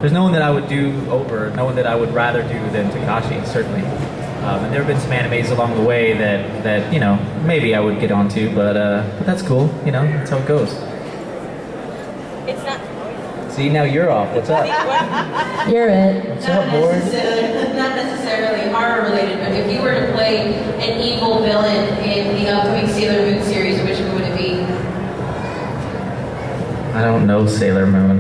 There's no one that I would do over, no one that I would rather do than Takashi, certainly. And there have been some animes along the way that you know, maybe I would get onto, but that's cool, you know, that's how it goes. It's not. See, now you're off. What's up? You're it. What's up, board? Not necessarily horror related, but if you were to play an evil villain in the upcoming Sailor Moon series, which one would it be? I don't know Sailor Moon.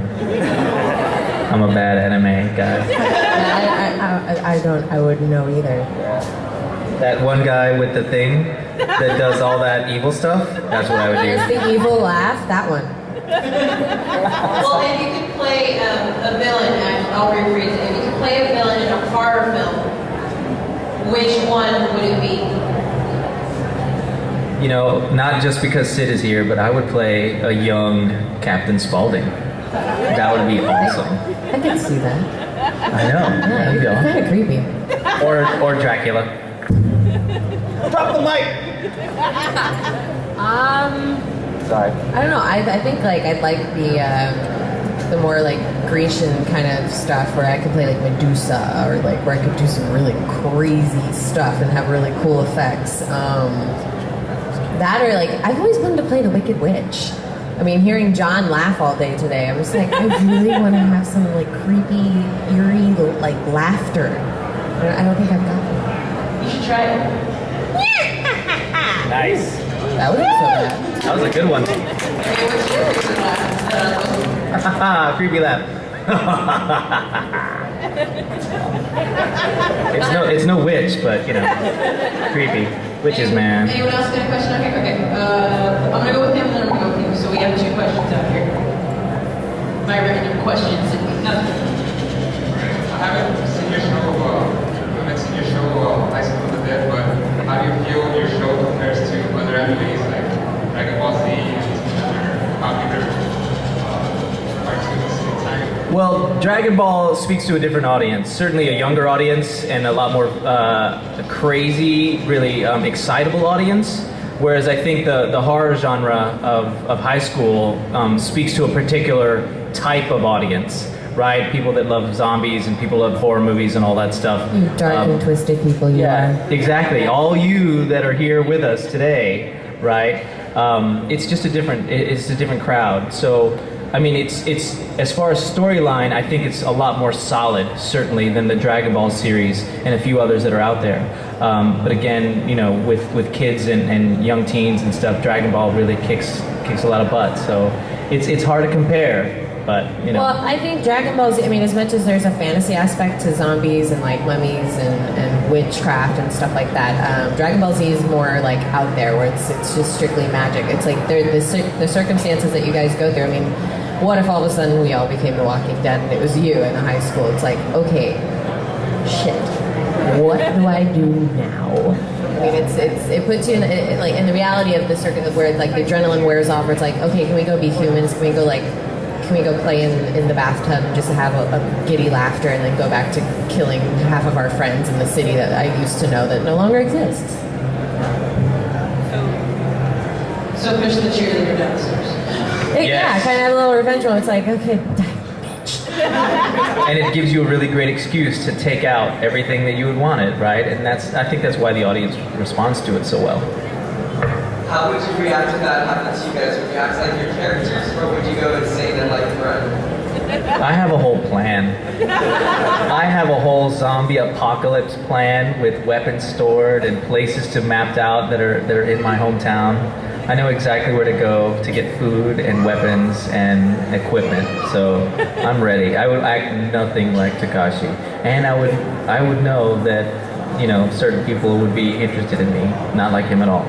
I'm a bad anime guy. I wouldn't know either. That one guy with the thing that does all that evil stuff, that's what I would It's do. the evil laugh, that one. Well, if you could play a villain, I'll rephrase it. If you could play a villain in a horror film, which one would it be? You know, not just because Sid is here, but I would play a young Captain Spaulding. That would be awesome. I can see that. I know. There you go. Kind of creepy. Or Dracula. Drop the mic! Sorry. I don't know. I think like I'd like the more like Grecian kind of stuff where I could play like Medusa or like where I could do some really crazy stuff and have really cool effects. That or like I've always wanted to play the Wicked Witch. I mean, hearing John laugh all day today, I was like, I really want to have some like creepy, eerie like laughter. I don't think I've got that. You should try it. Nice. That wasn't so bad. That was a good one. Okay, what's your favorite laugh? Creepy laugh. It's no witch, but you know, creepy. Witches, man. Anyone else got a question out here? Okay. I'm gonna go with him and then I'm gonna go with you. So we have 2 questions out here. My random questions. Nothing. I haven't seen your show, I haven't seen your show, Highschool of the Dead, but how do you feel your show compares to other animes like Dragon Ball Z and these other popular cartoons in time? Well, Dragon Ball speaks to a different audience, certainly a younger audience and a lot more crazy, really excitable audience. Whereas I think the horror genre of high school speaks to a particular type of audience, right? People that love zombies and people love horror movies and all that stuff. You dark and twisted people you are. Exactly. All you that are here with us today, right? It's just a different crowd. So, I mean, it's as far as storyline, I think it's a lot more solid, certainly, than the Dragon Ball series and a few others that are out there. But again, you know, with kids and young teens and stuff, Dragon Ball really kicks a lot of butt. So it's hard to compare. But, you know. Well, I think Dragon Ball Z, I mean, as much as there's a fantasy aspect to zombies and like mummies and witchcraft and stuff like that, Dragon Ball Z is more like out there where it's just strictly magic. It's like the circumstances that you guys go through. I mean, what if all of a sudden we all became The Walking Dead and it was you in a high school? It's like, okay, shit, what do I do now? I mean, it puts you in like in the reality of the circuit where it's like the adrenaline wears off. Where it's like, okay, can we go be humans? Can we go play in the bathtub and just have a giddy laughter and then go back to killing half of our friends in the city that I used to know that no longer exists? So push the cheerleader downstairs. Yeah, kind of have a little revenge one. It's like, okay, die, bitch. And it gives you a really great excuse to take out everything that you would wanted, right? And I think that's why the audience responds to it so well. How would you react to that happening to you guys? Would you act like your characters, or would you go insane and like run? I have a whole plan. I have a whole zombie apocalypse plan with weapons stored and places to mapped out that are in my hometown. I know exactly where to go to get food and weapons and equipment, so I'm ready. I would act nothing like Takashi, and I would know that, you know, certain people would be interested in me, not like him at all.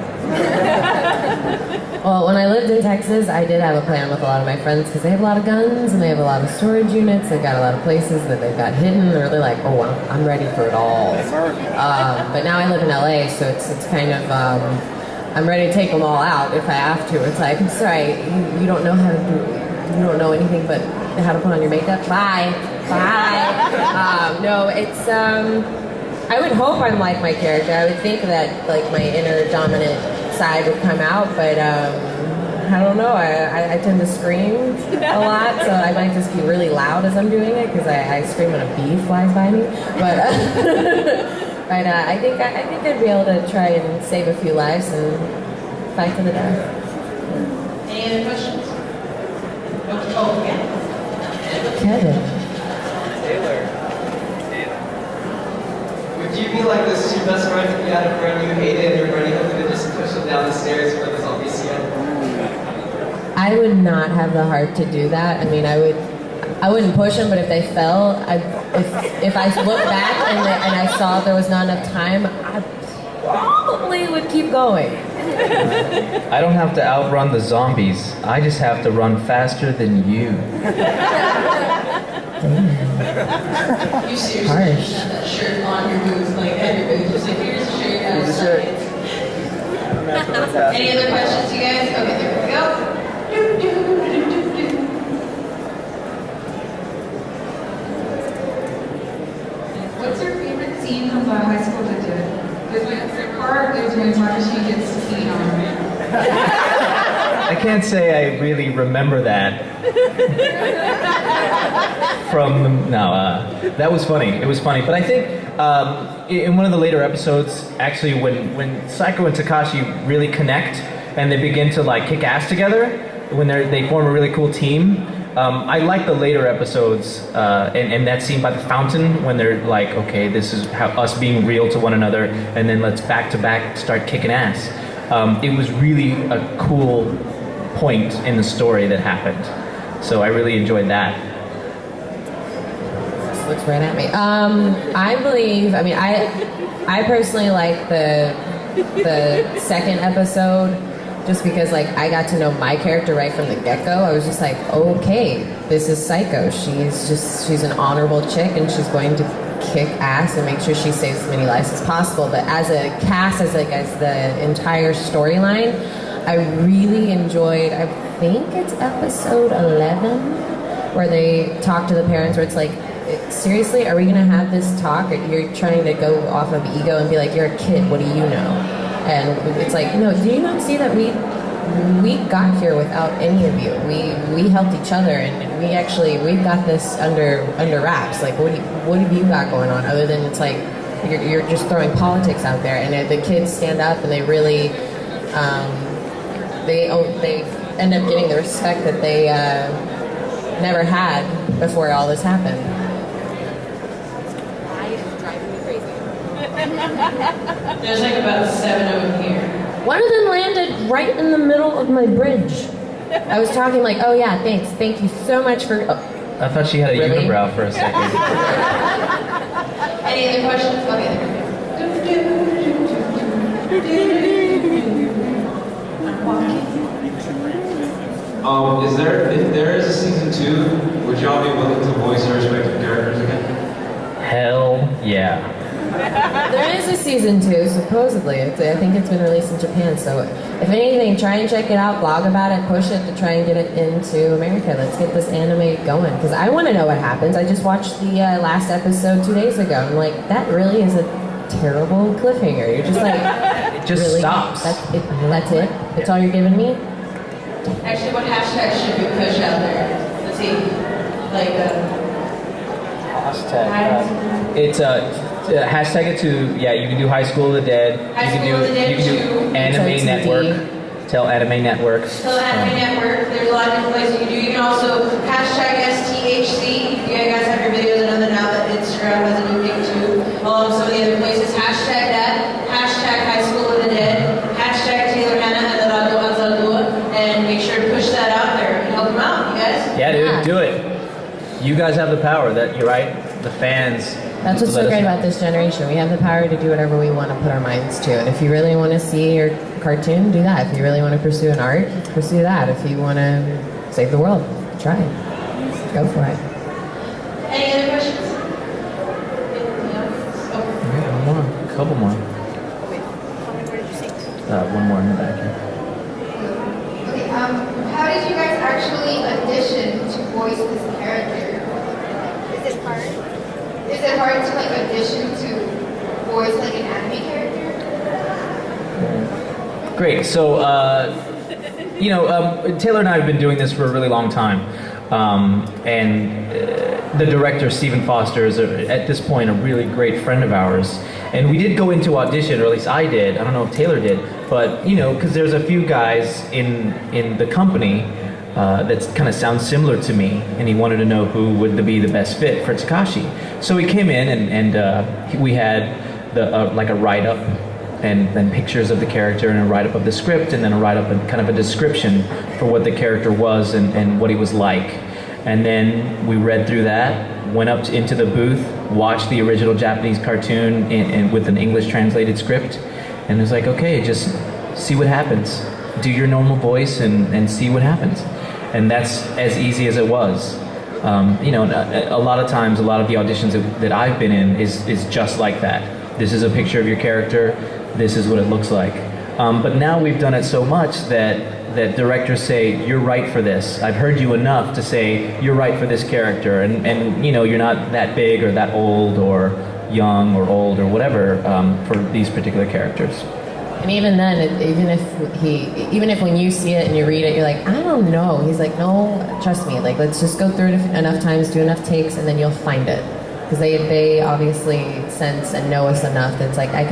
Well, when I lived in Texas, I did have a plan with a lot of my friends because they have a lot of guns and they have a lot of storage units. They've got a lot of places that they've got hidden. They're really like, oh, I'm ready for it all. But now I live in LA, so it's kind of, I'm ready to take them all out if I have to. It's like, I'm sorry, you don't know how to do, you don't know anything but how to put on your makeup? Bye. No, it's, I would hope I'm like my character. I would think that like my inner dominant side would come out, but I don't know. I tend to scream a lot, so I might just be really loud as I'm doing it because I scream when a bee flies by me. But but I think I'd be able to try and save a few lives and fight to the death. Any other questions? Oh, yeah. Kevin. Would you be like those two best friends if you had a friend you hated and you're running up and just push them down the stairs for the zombie scene? I would not have the heart to do that. I mean, I wouldn't push them, but if they fell, if I looked back and I saw there was not enough time, I probably would keep going. I don't have to outrun the zombies. I just have to run faster than you. You seriously Harsh. should have that shirt on your booth, like at your booth, just like here's a shirt. Here's a shirt. Any other questions, you guys? Okay, there we go. What's your favorite scene from High School that did? Because when it's the part, there's when Takashi gets seen on. I can't say I really remember that. That was funny. It was funny, but I think in one of the later episodes, actually, when Saeko and Takashi really connect and they begin to like kick ass together, when they form a really cool team. I like the later episodes and that scene by the fountain when they're like, okay, this is how us being real to one another, and then let's back to back start kicking ass. It was really a cool point in the story that happened, so I really enjoyed that. This looks right at me. I believe. I mean, I personally like the second episode. Just because, like, I got to know my character right from the get-go. I was just like, okay, this is Saeko. She's an honorable chick, and she's going to kick ass and make sure she saves as many lives as possible. But as a cast, as the entire storyline, I really enjoyed, I think it's episode 11, where they talk to the parents, where it's like, seriously, are we going to have this talk? You're trying to go off of ego and be like, you're a kid, what do you know? And it's like, no, do you not see that we got here without any of you? We helped each other, and we've got this under wraps. Like, what have you got going on other than it's like you're just throwing politics out there? And the kids stand up and they really they end up getting the respect that they never had before all this happened. There's like about 7 of them here. One of them landed right in the middle of my bridge. I was talking like, oh yeah, thanks. Thank you so much for... Oh. I thought she had a Really? unibrow for a second. Any other questions? Okay, there we go. If there is a season 2, would y'all be willing to voice your respective characters again? Hell yeah. There is a season 2, supposedly. I think it's been released in Japan, so if anything, try and check it out, blog about it, push it to try and get it into America. Let's get this anime going, because I want to know what happens. I just watched the last episode 2 days ago, and like, that really is a terrible cliffhanger. You're just like... It just really? stops. That's it? That's all you're giving me? Actually, what hashtag should we push out there? Let's see. Like, It's hashtag it to, yeah, you can do High School of the Dead. High School of the Dead you can do too. Anime So Network. Tell Anime Network. Tell Anime Network. There's a lot of different places you can do. You can also hashtag STHC. You guys have your videos. I know that now that Instagram has a new thing too. Along with some of the other places. Hashtag that. Hashtag High School of the Dead. Hashtag Taylor Hannah and Leraldo Anzaldua. And make sure to push that out there and help them out, you guys. Yeah, dude, Yeah. do it. You guys have the power. You're right. The fans. That's what's so let us great know. about this generation. We have the power to do whatever we want to put our minds to. And if you really want to see your cartoon, do that. If you really want to pursue an art, pursue that. If you want to save the world, try it. Go for it. Any other questions? Oh. Yeah, one more. A couple more. One more in the back here. Okay, how did you guys actually audition to voice this character? Is it hard? Is it hard to like audition to voice like an anime character? Great. So Taylor and I have been doing this for a really long time. And the director, Stephen Foster, is at this point a really great friend of ours. And we did go into audition, or at least I did. I don't know if Taylor did. But, because there's a few guys in the company that kind of sound similar to me. And he wanted to know who would be the best fit for Takashi. So he came in and we had like a write-up and pictures of the character and a write-up of the script and then a write-up and kind of a description for what the character was and what he was like. And then we read through that, went up into the booth, watched the original Japanese cartoon with an English translated script, and it was like, okay, just see what happens. Do your normal voice and see what happens. And that's as easy as it was. A lot of times, a lot of the auditions that I've been in is just like that. This is a picture of your character, this is what it looks like. But now we've done it so much that directors say, you're right for this. I've heard you enough to say, you're right for this character. And you're not that big or that old or young or old or whatever for these particular characters. And even then, even if when you see it and you read it, you're like, I don't know. He's like, no, trust me. Like, let's just go through it enough times, do enough takes, and then you'll find it. Because they obviously sense and know us enough that it's like, I can